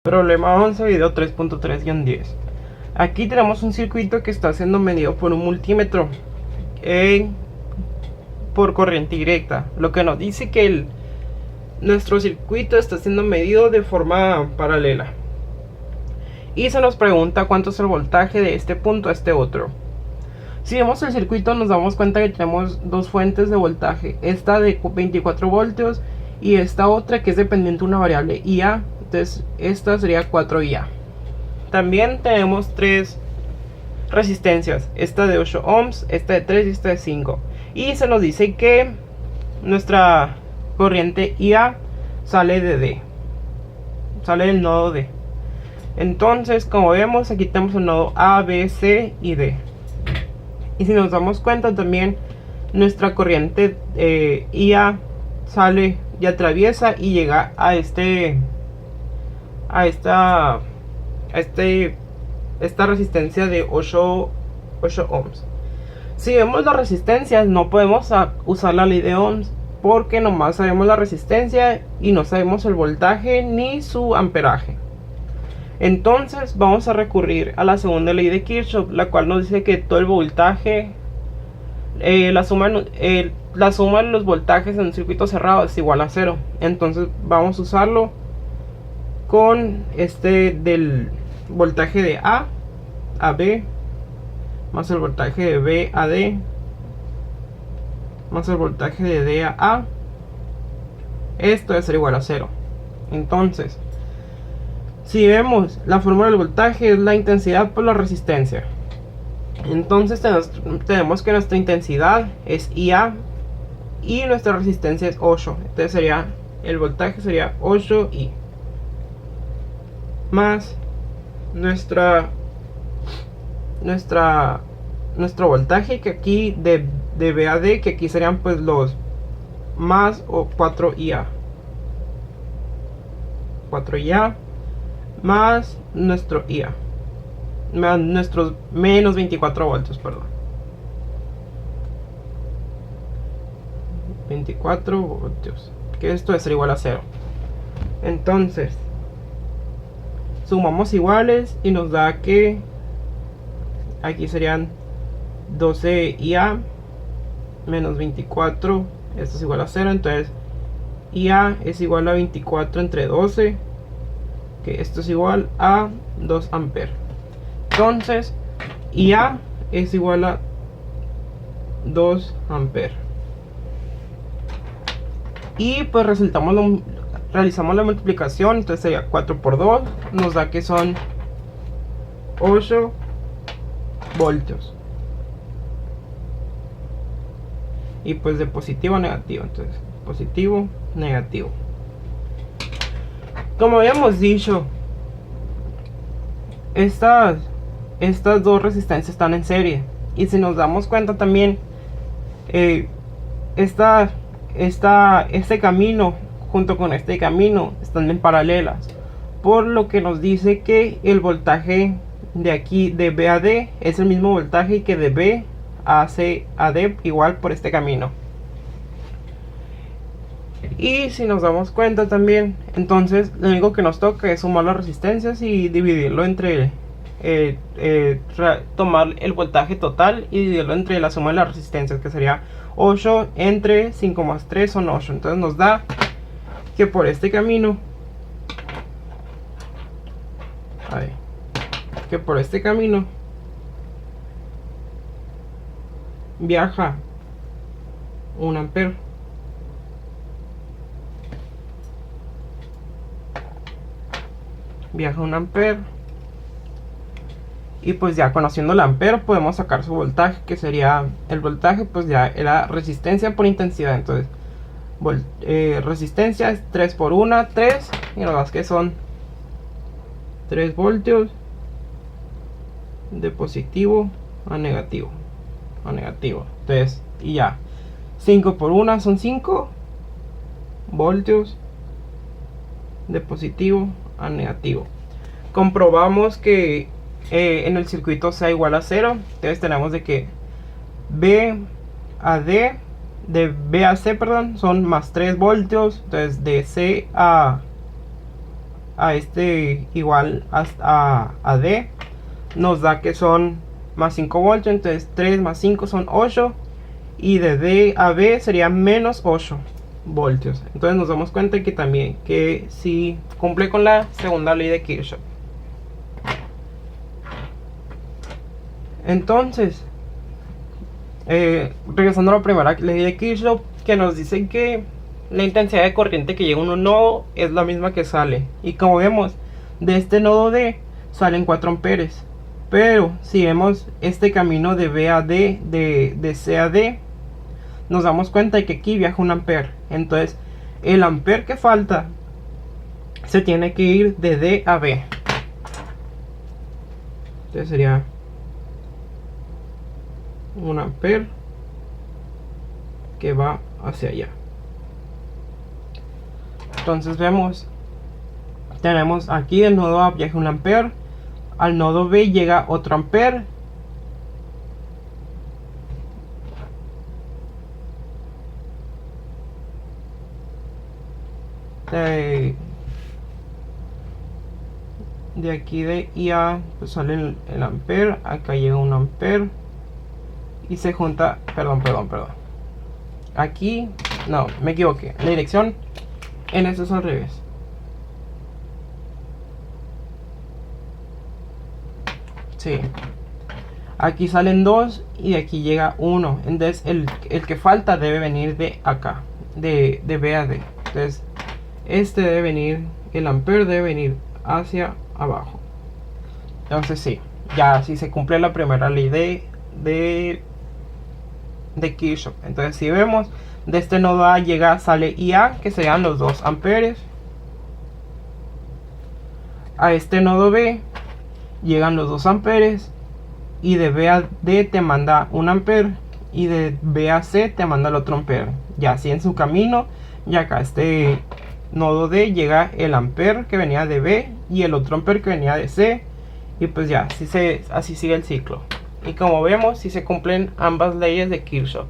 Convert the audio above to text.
Problema 11, video 3.3-10. Aquí tenemos un circuito que está siendo medido por un multímetro por corriente directa, lo que nos dice que nuestro circuito está siendo medido de forma paralela. Y se nos pregunta cuánto es el voltaje de este punto a este otro. Si vemos el circuito nos damos cuenta que tenemos dos fuentes de voltaje, esta de 24 voltios y esta otra que es dependiente de una variable IA. Entonces esta sería 4IA. También tenemos tres resistencias, esta de 8 ohms, esta de 3 y esta de 5. Y se nos dice que nuestra corriente IA sale de D, sale del nodo D. Entonces, como vemos, aquí tenemos el nodo A, B, C y D. Y si nos damos cuenta también, nuestra corriente IA sale y atraviesa y llega a esta resistencia de 8 ohms. Si vemos las resistencias, no podemos usar la ley de ohms, porque nomás sabemos la resistencia y no sabemos el voltaje ni su amperaje. Entonces vamos a recurrir a la segunda ley de Kirchhoff, la cual nos dice que todo el voltaje, la suma de los voltajes en un circuito cerrado es igual a 0. Entonces vamos a usarlo con del voltaje de A a B más el voltaje de B a D más el voltaje de D a A. Esto debe ser igual a 0. Entonces, si vemos la fórmula del voltaje es la intensidad por la resistencia. Entonces tenemos que nuestra intensidad es IA y nuestra resistencia es 8. Entonces sería, el voltaje sería 8I más nuestro voltaje, que aquí de B a D, que aquí serían pues los más o 4IA más nuestro IA más nuestros menos 24 voltios, perdón, 24 voltios, que esto es igual a 0. Entonces sumamos iguales y nos da que aquí serían 12IA menos 24, esto es igual a 0. Entonces IA es igual a 24 entre 12, que esto es igual a 2 amperes. Entonces IA es igual a 2 amperes. Y pues realizamos la multiplicación, entonces sería 4 por 2, nos da que son 8 voltios. Y pues de positivo a negativo, entonces positivo, negativo. Como habíamos dicho, estas dos resistencias están en serie. Y si nos damos cuenta también, este camino junto con este camino están en paralelas, por lo que nos dice que el voltaje de aquí de B a D es el mismo voltaje que de B a C a D, igual por este camino. Y si nos damos cuenta también, entonces lo único que nos toca es sumar las resistencias y dividirlo entre tomar el voltaje total y dividirlo entre la suma de las resistencias, que sería 8 entre 5 más 3 son 8. Entonces nos da que por este camino, viaja 1 ampere. Y pues ya conociendo el ampere podemos sacar su voltaje, que sería el voltaje, pues ya era resistencia por intensidad. Entonces resistencia es 3 por 1, 3, y la verdad es que son 3 voltios de positivo a negativo. Entonces, y ya 5 por 1 son 5 voltios de positivo a negativo. Comprobamos que en el circuito sea igual a 0. Entonces tenemos de que B a D, de B a C, perdón, son más 3 voltios. Entonces de C a a este igual a D, nos da que son más 5 voltios. Entonces 3 más 5 son 8, y de D a B sería menos 8 voltios. Entonces nos damos cuenta que también que si cumple con la segunda ley de Kirchhoff. Entonces regresando a la primera ley de Kirchhoff, que nos dice que la intensidad de corriente que llega a un nodo es la misma que sale. Y como vemos, de este nodo D salen 4 amperes. Pero si vemos este camino de B a D, de C a D, nos damos cuenta de que aquí viaja 1 amper. Entonces el amper que falta se tiene que ir de D a B. Entonces sería 1 amper que va hacia allá. Entonces vemos, tenemos aquí del nodo A viaja 1 amper, al nodo B llega otro amper, de aquí de IA pues sale el amper, acá llega 1 amper y se junta, perdón, aquí, no, me equivoqué, la dirección en esto es al revés. Sí, aquí salen 2 y de aquí llega 1. Entonces el que falta debe venir de acá, de B a D. Entonces este debe venir, el amper debe venir hacia abajo. Entonces sí, ya así se cumple la primera ley de Kirchhoff. Entonces si vemos, de este nodo A sale IA, que serían los 2 amperes. A este nodo B llegan los 2 amperes, y de B a D te manda 1 amper, y de B a C te manda el otro amper. Ya así en su camino, y acá este nodo D llega el amper que venía de B y el otro amper que venía de C, y pues ya así sigue el ciclo. Y como vemos, si se cumplen ambas leyes de Kirchhoff.